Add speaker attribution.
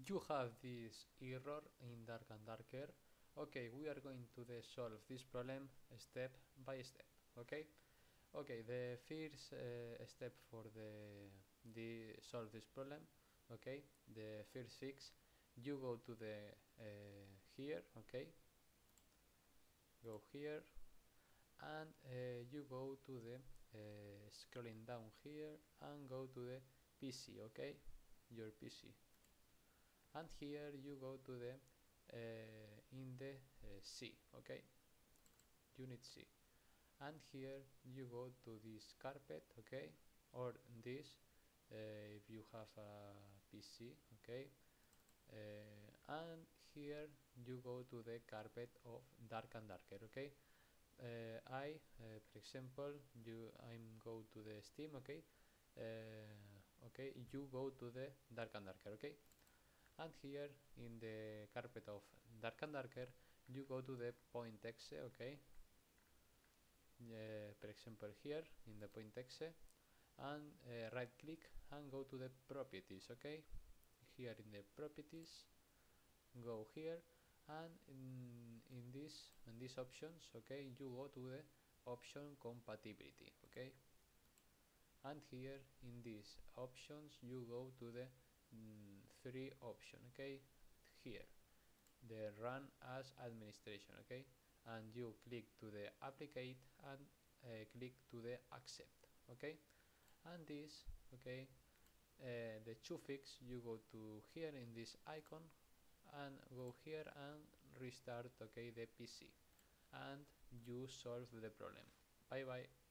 Speaker 1: you have this error in Dark and Darker. Okay, we are going to solve this problem step by step. Okay, the first step for the solve this problem. Okay, the first fix, you go to the here. Okay, go here, and you go to the scrolling down here and go to the PC. Okay, your PC, and here you go to the in the C. Okay, unit C, and here you go to this carpet. Okay, or this if you have a PC. Okay, and here you go to the carpet of Dark and Darker. Okay, for example, I'm go to the Steam. Okay, okay, you go to the Dark and Darker. Okay, and here in the carpet of Dark and Darker you go to the point exe. Okay, for example here in the point exe, and right click and go to the properties. Okay, here in the properties, go here, and in these options. Okay, you go to the option compatibility. Okay, and here in these options you go to the three option. Okay, here the run as administration. Okay, and you click to the applicate and click to the accept. Okay, and this, okay, the to fix, you go to here in this icon and go here and restart. Okay, the PC, and you solve the problem. Bye bye.